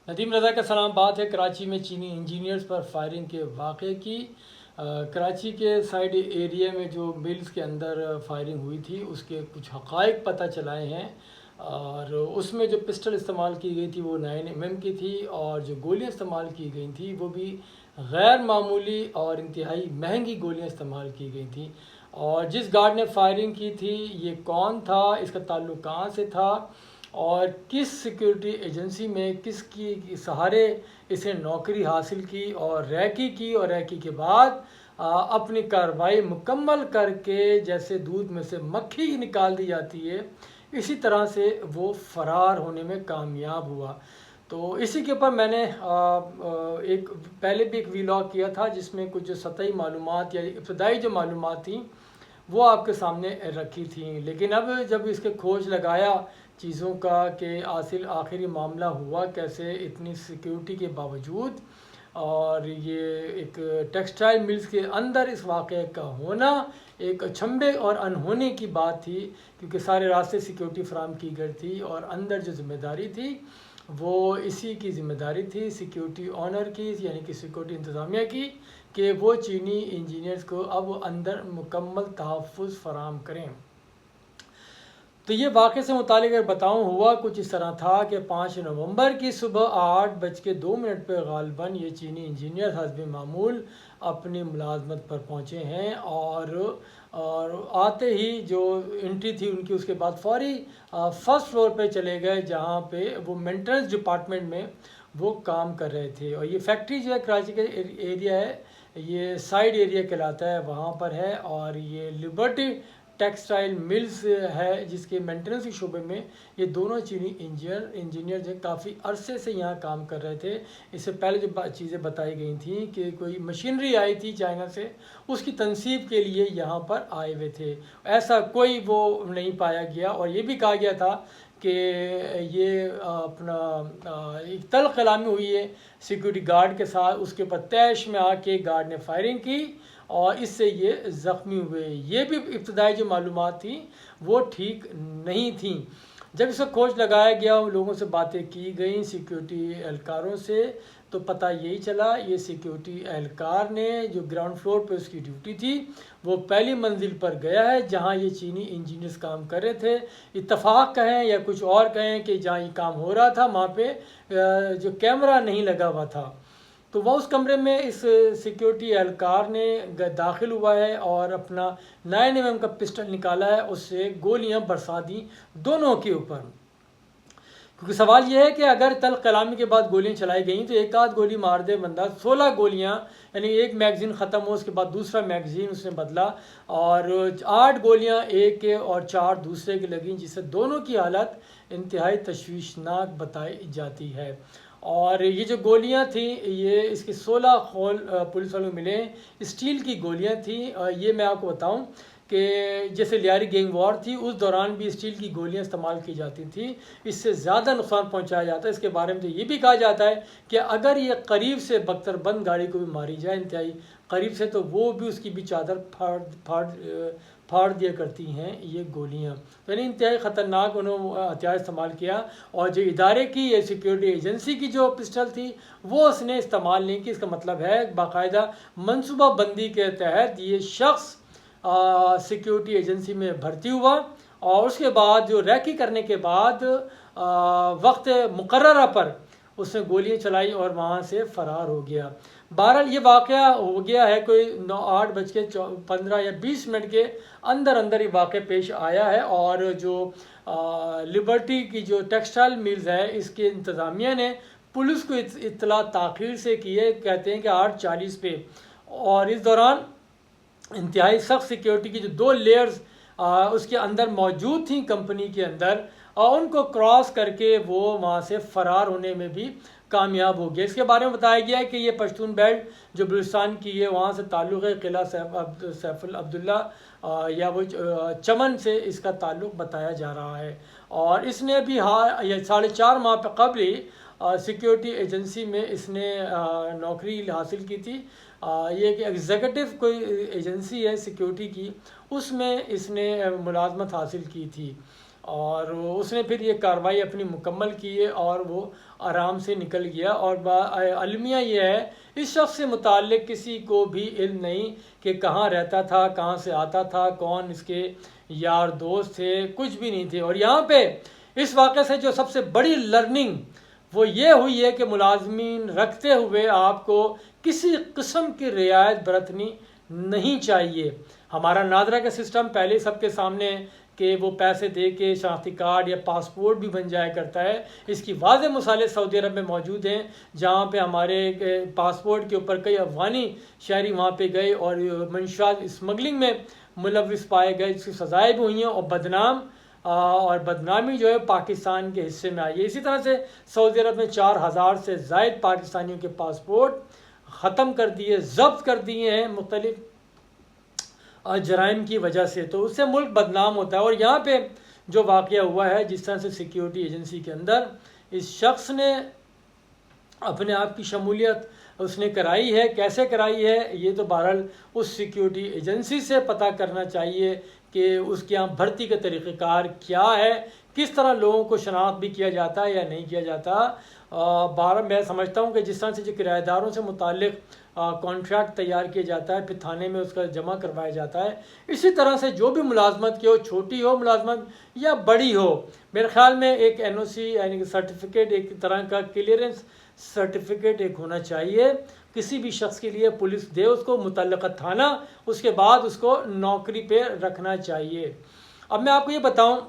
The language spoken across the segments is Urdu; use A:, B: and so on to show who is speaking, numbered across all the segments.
A: ندیم رضا کا سلام۔ بات ہے کراچی میں چینی انجینئرز پر فائرنگ کے واقعے کی۔ کراچی کے سائڈ ایریا میں جو ملز کے اندر فائرنگ ہوئی تھی اس کے کچھ حقائق پتہ چلائے ہیں، اور اس میں جو پسٹل استعمال کی گئی تھی وہ 9mm کی تھی، اور جو گولیاں استعمال کی گئی تھیں وہ بھی غیر معمولی اور انتہائی مہنگی گولیاں استعمال کی گئی تھیں۔ اور جس گارڈ نے فائرنگ کی تھی یہ کون تھا، اس کا تعلق کہاں سے تھا، اور کس سیکیورٹی ایجنسی میں کس کی سہارے اسے نوکری حاصل کی اور ریکی کی، اور ریکی کے بعد اپنی کارروائی مکمل کر کے جیسے دودھ میں سے مکھی نکال دی جاتی ہے اسی طرح سے وہ فرار ہونے میں کامیاب ہوا۔ تو اسی کے اوپر میں نے پہلے بھی ایک ویلاگ کیا تھا جس میں کچھ سطحی معلومات یا ابتدائی جو معلومات تھیں وہ آپ کے سامنے رکھی تھیں، لیکن اب جب اس کے کھوج لگایا چیزوں کا کہ آخری معاملہ ہوا کیسے اتنی سیکیورٹی کے باوجود، اور یہ ایک ٹیکسٹائل ملز کے اندر اس واقعے کا ہونا ایک اچنبھے اور انہونے کی بات تھی، کیونکہ سارے راستے سیکیورٹی فراہم کی گئی تھی، اور اندر جو ذمہ داری تھی وہ اسی کی ذمہ داری تھی سیکیورٹی آنر کی، یعنی کہ سیکیورٹی انتظامیہ کی، کہ وہ چینی انجینئرز کو اب اندر مکمل تحفظ فراہم کریں۔ تو یہ واقعے سے متعلق اگر بتاؤں ہوا کچھ اس طرح تھا کہ 5 نومبر کی صبح 8:02 پہ غالباً یہ چینی انجینئر حسب معمول اپنی ملازمت پر پہنچے ہیں، اور آتے ہی جو انٹری تھی ان کی اس کے بعد فوری فرسٹ فلور پہ چلے گئے جہاں پہ وہ مینٹننس ڈپارٹمنٹ میں وہ کام کر رہے تھے۔ اور یہ فیکٹری جو ہے کراچی کا ایریا ہے، یہ سائڈ ایریا کہلاتا ہے، وہاں پر ہے، اور یہ لبرٹی ٹیکسٹائل ملز ہے جس کے مینٹننس کے شعبے میں یہ دونوں چینی انجینئر جو کافی عرصے سے یہاں کام کر رہے تھے۔ اس سے پہلے جو چیزیں بتائی گئی تھیں کہ کوئی مشینری آئی تھی چائنا سے، اس کی تنصیب کے لیے یہاں پر آئے ہوئے تھے، ایسا کوئی وہ نہیں پایا گیا۔ اور یہ بھی کہا گیا تھا کہ یہ اپنا ایک تلخ کلامی ہوئی ہے سیکیورٹی گارڈ کے ساتھ، اس کے اوپر تیش میں آ کے گارڈ نے فائرنگ کی اور اس سے یہ زخمی ہوئے۔ یہ بھی ابتدائی جو معلومات تھیں وہ ٹھیک نہیں تھیں۔ جب اس کا کھوج لگایا گیا، لوگوں سے باتیں کی گئیں، سیکیورٹی اہلکاروں سے، تو پتہ یہی چلا یہ سیکیورٹی اہلکار نے جو گراؤنڈ فلور پہ اس کی ڈیوٹی تھی وہ پہلی منزل پر گیا ہے جہاں یہ چینی انجینئرز کام کر رہے تھے۔ اتفاق کہیں یا کچھ اور کہیں کہ جہاں یہ کام ہو رہا تھا وہاں پہ جو کیمرہ نہیں لگا ہوا تھا، تو وہ اس کمرے میں اس سیکیورٹی اہلکار نے داخل ہوا ہے اور اپنا 9mm کا پسٹل نکالا ہے، اس سے گولیاں برسا دیں دونوں کے اوپر۔ کیونکہ سوال یہ ہے کہ اگر تلخ کلامی کے بعد گولیاں چلائی گئیں تو ایک آدھ گولی مار دے بندہ، 16 گولیاں، یعنی ایک میگزین ختم ہو اس کے بعد دوسرا میگزین اس نے بدلا، اور 8 گولیاں ایک کے اور 4 دوسرے کے لگیں، جس سے دونوں کی حالت انتہائی تشویشناک بتائی جاتی ہے۔ اور یہ جو گولیاں تھیں یہ اس کے 16 خول پولیس والوں کو ملے، اسٹیل کی گولیاں تھیں۔ یہ میں آپ کو بتاؤں کہ جیسے لیاری گینگ وار تھی اس دوران بھی اسٹیل کی گولیاں استعمال کی جاتی تھیں، اس سے زیادہ نقصان پہنچایا جاتا ہے۔ اس کے بارے میں تو یہ بھی کہا جاتا ہے کہ اگر یہ قریب سے بختر بند گاڑی کو بھی ماری جائے انتہائی قریب سے تو وہ بھی اس کی بھی چادر پھاڑ دیا کرتی ہیں یہ گولیاں۔ یعنی انتہائی خطرناک انہوں ہتھیار استعمال کیا، اور جو ادارے کی یا سیکیورٹی ایجنسی کی جو پسٹل تھی وہ اس نے استعمال نہیں کی۔ اس کا مطلب ہے باقاعدہ منصوبہ بندی کے تحت یہ شخص سیکیورٹی ایجنسی میں بھرتی ہوا، اور اس کے بعد جو ریکی کرنے کے بعد وقت مقررہ پر اس نے گولیاں چلائی اور وہاں سے فرار ہو گیا۔ بہرحال یہ واقعہ ہو گیا ہے کوئی 8:15 یا 20 منٹ کے اندر یہ واقعہ پیش آیا ہے، اور جو لبرٹی کی جو ٹیکسٹائل ملز ہے اس کے انتظامیہ نے پولیس کو اطلاع تاخیر سے کی ہے، کہتے ہیں کہ 8:40 پہ، اور اس دوران انتہائی سخت سیکیورٹی کی جو 2 لیئرز اس کے اندر موجود تھیں کمپنی کے اندر، اور ان کو کراس کر کے وہ وہاں سے فرار ہونے میں بھی کامیاب ہو گیا۔ اس کے بارے میں بتایا گیا ہے کہ یہ پشتون بیلٹ جو بلوچستان کی ہے وہاں سے تعلق ہے، قلعہ سیف عبداللہ یا وہ چمن سے اس کا تعلق بتایا جا رہا ہے، اور اس نے بھی 4.5 ماہ قبل ہی سیکیورٹی ایجنسی میں اس نے نوکری حاصل کی تھی۔ یہ کہ ایگزیکٹو کوئی ایجنسی ہے سیکیورٹی کی، اس میں اس نے ملازمت حاصل کی تھی۔ اور اس نے پھر یہ کارروائی اپنی مکمل کی ہے اور وہ آرام سے نکل گیا. اور المیہ یہ ہے اس شخص سے متعلق کسی کو بھی علم نہیں کہ کہاں رہتا تھا, کہاں سے آتا تھا, کون اس کے یار دوست تھے, کچھ بھی نہیں تھے. اور یہاں پہ اس واقعے سے جو سب سے بڑی لرننگ وہ یہ ہوئی ہے کہ ملازمین رکھتے ہوئے آپ کو کسی قسم کی رعایت برتنی نہیں چاہیے. ہمارا نادرا کا سسٹم پہلے سب کے سامنے کہ وہ پیسے دے کے شناختی کارڈ یا پاسپورٹ بھی بن جایا کرتا ہے. اس کی واضح مثالیں سعودی عرب میں موجود ہیں جہاں پہ ہمارے پاسپورٹ کے اوپر کئی افغانی شہری وہاں پہ گئے اور منشیات اسمگلنگ میں ملوث پائے گئے, جس کی سزائیں بھی ہوئی ہیں اور بدنامی جو ہے پاکستان کے حصے میں آئی ہے. اسی طرح سے سعودی عرب میں 4000 سے زائد پاکستانیوں کے پاسپورٹ ختم کر دیے, ضبط کر دیے ہیں مختلف جرائم کی وجہ سے. تو اس سے ملک بدنام ہوتا ہے. اور یہاں پہ جو واقعہ ہوا ہے جس طرح سے سیکیورٹی ایجنسی کے اندر اس شخص نے اپنے آپ کی شمولیت اس نے کرائی ہے, کیسے کرائی ہے یہ تو بہرحال اس سیکیورٹی ایجنسی سے پتہ کرنا چاہیے کہ اس کے یہاں بھرتی کا طریقہ کار کیا ہے, کس طرح لوگوں کو شناخت بھی کیا جاتا ہے یا نہیں کیا جاتا. بہرحال میں سمجھتا ہوں کہ جس طرح سے جو کرایہ داروں سے متعلق کانٹریکٹ تیار کیا جاتا ہے پھر تھانے میں اس کا جمع کروایا جاتا ہے, اسی طرح سے جو بھی ملازمت کی ہو, چھوٹی ہو ملازمت یا بڑی ہو, میرے خیال میں ایک NOC یعنی کہ سرٹیفکیٹ, ایک طرح کا کلیئرنس سرٹیفکیٹ ایک ہونا چاہیے کسی بھی شخص کے لیے. پولیس دے اس کو متعلقہ تھانہ, اس کے بعد اس کو نوکری پہ رکھنا چاہیے. اب میں آپ کو یہ بتاؤں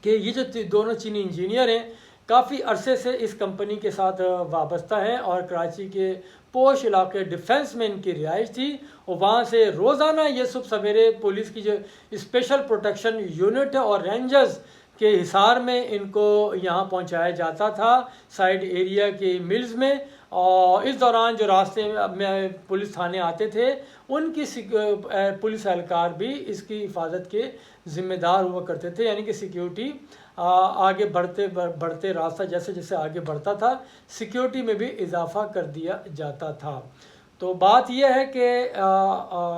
A: کہ یہ جو دونوں چینی انجینئر ہیں کافی عرصے سے اس کمپنی کے ساتھ وابستہ ہیں اور کراچی کے پوش علاقے ڈیفنس میں ان کی رہائش تھی اور وہاں سے روزانہ یہ صبح سویرے پولیس کی جو اسپیشل پروٹیکشن یونٹ اور رینجرز کے حصار میں ان کو یہاں پہنچایا جاتا تھا سائڈ ایریا کے ملز میں. اور اس دوران جو راستے میں پولیس تھانے آتے تھے ان کی پولیس اہلکار بھی اس کی حفاظت کے ذمہ دار ہوا کرتے تھے. یعنی کہ سیکیورٹی آگے بڑھتے راستہ جیسے جیسے آگے بڑھتا تھا سیکیورٹی میں بھی اضافہ کر دیا جاتا تھا. تو بات یہ ہے کہ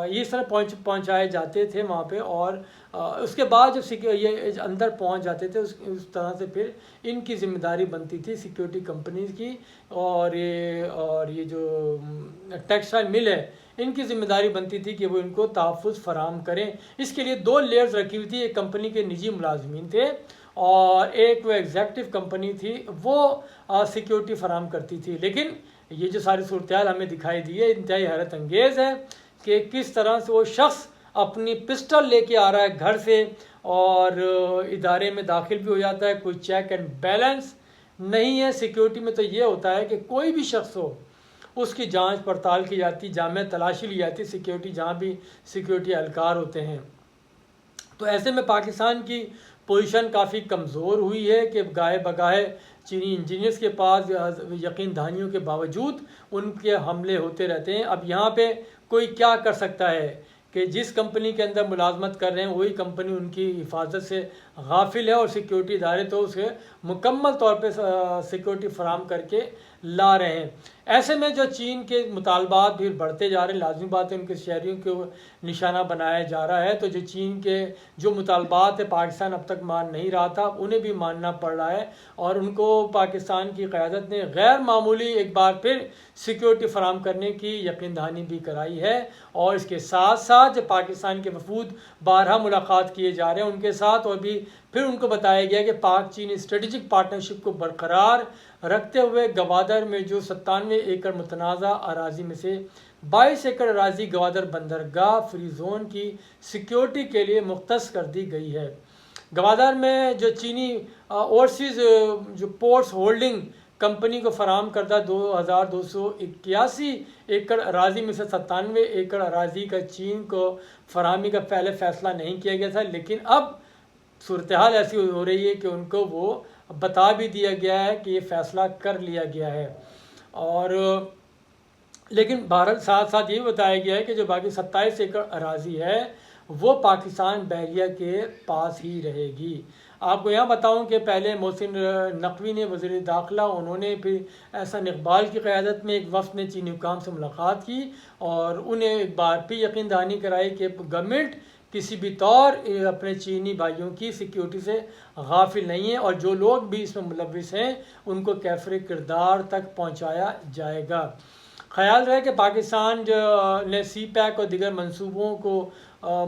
A: یہ سب پہنچائے جاتے تھے وہاں پہ اور اس کے بعد جب یہ اندر پہنچ جاتے تھے اس طرح سے پھر ان کی ذمہ داری بنتی تھی سیکیورٹی کمپنیز کی. اور یہ جو ٹیکسٹائل مل ہے ان کی ذمہ داری بنتی تھی کہ وہ ان کو تحفظ فراہم کریں. اس کے لیے 2 لیئرز رکھی ہوئی تھی, ایک کمپنی کے نجی ملازمین تھے اور ایک وہ ایگزیکٹو کمپنی تھی وہ سیکیورٹی فراہم کرتی تھی. لیکن یہ جو ساری صورتحال ہمیں دکھائی دی ہے انتہائی حیرت انگیز ہے کہ کس طرح سے وہ شخص اپنی پسٹل لے کے آ رہا ہے گھر سے اور ادارے میں داخل بھی ہو جاتا ہے. کوئی چیک اینڈ بیلنس نہیں ہے. سیکیورٹی میں تو یہ ہوتا ہے کہ کوئی بھی شخص ہو اس کی جانچ پڑتال کی جاتی, جامع تلاشی لی جاتی سیکیورٹی جہاں بھی سیکیورٹی اہلکار ہوتے ہیں. تو ایسے میں پاکستان کی پوزیشن کافی کمزور ہوئی ہے کہ گاہے بگاہے چینی انجینئرز کے پاس یقین دہانیوں کے باوجود ان کے حملے ہوتے رہتے ہیں. اب یہاں پہ کوئی کیا کر سکتا ہے کہ جس کمپنی کے اندر ملازمت کر رہے ہیں وہی کمپنی ان کی حفاظت سے غافل ہے اور سیکیورٹی ادارے تو اسے مکمل طور پہ سیکیورٹی فراہم کر کے لا رہے ہیں. ایسے میں جو چین کے مطالبات بھی بڑھتے جا رہے ہیں, لازمی بات ہے ان کے شہریوں کو نشانہ بنایا جا رہا ہے. تو جو چین کے جو مطالبات ہے پاکستان اب تک مان نہیں رہا تھا انہیں بھی ماننا پڑ رہا ہے اور ان کو پاکستان کی قیادت نے غیر معمولی ایک بار پھر سیکیورٹی فراہم کرنے کی یقین دہانی بھی کرائی ہے. اور اس کے ساتھ ساتھ جو پاکستان کے وفود بارہا ملاقات کیے جا رہے ہیں ان کے ساتھ, اور بھی پھر ان کو بتایا گیا کہ پاک چین اسٹریٹجک پارٹنرشپ کو برقرار رکھتے ہوئے گوادر میں جو 97 ایکڑ متنازع اراضی میں سے 22 ایکڑ اراضی گوادر بندرگاہ فری زون کی سیکیورٹی کے لیے مختص کر دی گئی ہے. گوادر میں جو چینی اوورسیز جو پورٹس ہولڈنگ کمپنی کو فراہم کردہ 2281 ایکڑ اراضی میں سے 97 ایکڑ اراضی کا چین کو فراہمی کا پہلے فیصلہ نہیں کیا گیا تھا, لیکن اب صورتحال ایسی ہو رہی ہے کہ ان کو وہ بتا بھی دیا گیا ہے کہ یہ فیصلہ کر لیا گیا ہے. اور لیکن بھارت ساتھ ساتھ یہ بتایا گیا ہے کہ جو باقی 27 ایکڑ اراضی ہے وہ پاکستان بحریہ کے پاس ہی رہے گی. آپ کو یہاں بتاؤں کہ پہلے محسن نقوی نے وزیر داخلہ انہوں نے پھر احسان اقبال کی قیادت میں ایک وفد نے چینی حکام سے ملاقات کی اور انہیں ایک بار پھر یقین دہانی کرائی کہ گورنمنٹ کسی بھی طور اپنے چینی بھائیوں کی سیکیورٹی سے غافل نہیں ہیں، اور جو لوگ بھی اس میں ملوث ہیں ان کو کیفر کردار تک پہنچایا جائے گا۔ خیال رہے کہ پاکستان نے سی پیک اور دیگر منصوبوں کو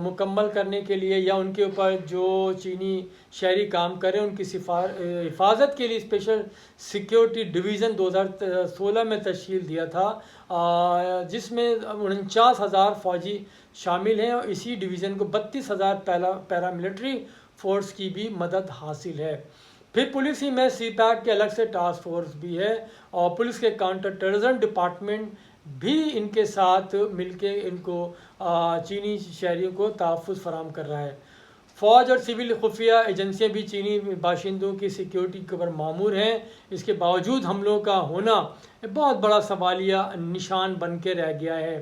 A: مکمل کرنے کے لیے یا ان کے اوپر جو چینی شہری کام کریں ان کی حفاظت کے لیے اسپیشل سیکیورٹی ڈویژن 2016 میں تشکیل دیا تھا، جس میں 49,000 فوجی شامل ہیں، اور اسی ڈویژن کو 32,000 پیراملٹری فورس کی بھی مدد حاصل ہے۔ پھر پولیس ہی میں سی پیک کے الگ سے ٹاسک فورس بھی ہے، اور پولیس کے کاؤنٹر ٹیررزم ڈپارٹمنٹ بھی ان کے ساتھ مل کے ان کو چینی شہریوں کو تحفظ فراہم کر رہا ہے۔ فوج اور سول خفیہ ایجنسیاں بھی چینی باشندوں کی سیکیورٹی کے اوپر مامور ہیں۔ اس کے باوجود حملوں کا ہونا بہت بڑا سوالیہ نشان بن کے رہ گیا ہے۔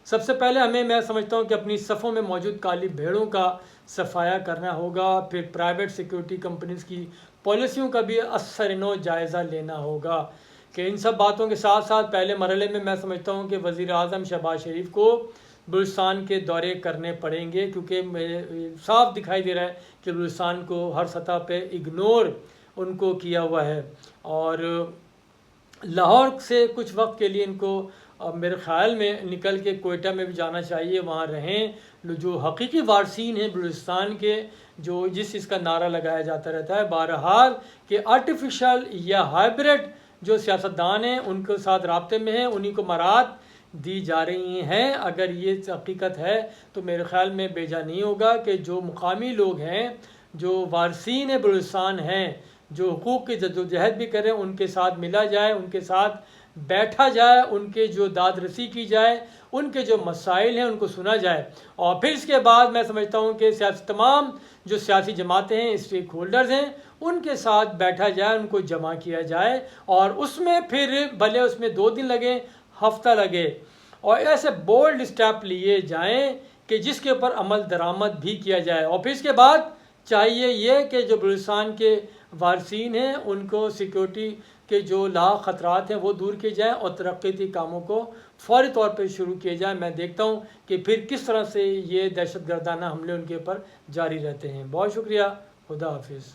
A: سب سے پہلے میں سمجھتا ہوں کہ اپنی صفوں میں موجود کالی بھیڑوں کا صفایا کرنا ہوگا، پھر پرائیویٹ سیکیورٹی کمپنیز کی پالیسیوں کا بھی اثر نو جائزہ لینا ہوگا، کہ ان سب باتوں کے ساتھ ساتھ پہلے مرحلے میں سمجھتا ہوں کہ وزیر اعظم شہباز شریف کو بلوچستان کے دورے کرنے پڑیں گے، کیونکہ صاف دکھائی دے رہا ہے کہ بلوچستان کو ہر سطح پہ اگنور ان کو کیا ہوا ہے، اور لاہور سے کچھ وقت کے لیے ان کو میرے خیال میں نکل کے کوئٹہ میں بھی جانا چاہیے، وہاں رہیں۔ جو حقیقی وارثین ہیں بلوچستان کے، جو جس چیز کا نعرہ لگایا جاتا رہتا ہے بہرحال کہ آرٹیفیشل یا ہائبرڈ جو سیاستدان ہیں ان کے ساتھ رابطے میں ہیں، انہی کو مراعات دی جا رہی ہیں، اگر یہ حقیقت ہے تو میرے خیال میں بیجا نہیں ہوگا کہ جو مقامی لوگ ہیں، جو وارثین بلوچستان ہیں، جو حقوق کی جدوجہد بھی کریں، ان کے ساتھ ملا جائے، ان کے ساتھ بیٹھا جائے، ان کے جو داد رسی کی جائے، ان کے جو مسائل ہیں ان کو سنا جائے، اور پھر اس کے بعد میں سمجھتا ہوں کہ تمام جو سیاسی جماعتیں ہیں، اسٹیک ہولڈرز ہیں، ان کے ساتھ بیٹھا جائے، ان کو جمع کیا جائے، اور اس میں پھر بھلے اس میں 2 دن لگے، ہفتہ لگے، اور ایسے بولڈ اسٹیپ لیے جائیں کہ جس کے اوپر عمل درآمد بھی کیا جائے، اور پھر اس کے بعد چاہیے یہ کہ جو بلوچستان کے وارثین ہیں ان کو سیکیورٹی کے جو لاحق خطرات ہیں وہ دور کیے جائیں، اور ترقیتی کاموں کو فوری طور پہ شروع کیے جائیں۔ میں دیکھتا ہوں کہ پھر کس طرح سے یہ دہشت گردانہ حملے ان کے اوپر جاری رہتے ہیں۔ بہت شکریہ، خدا حافظ۔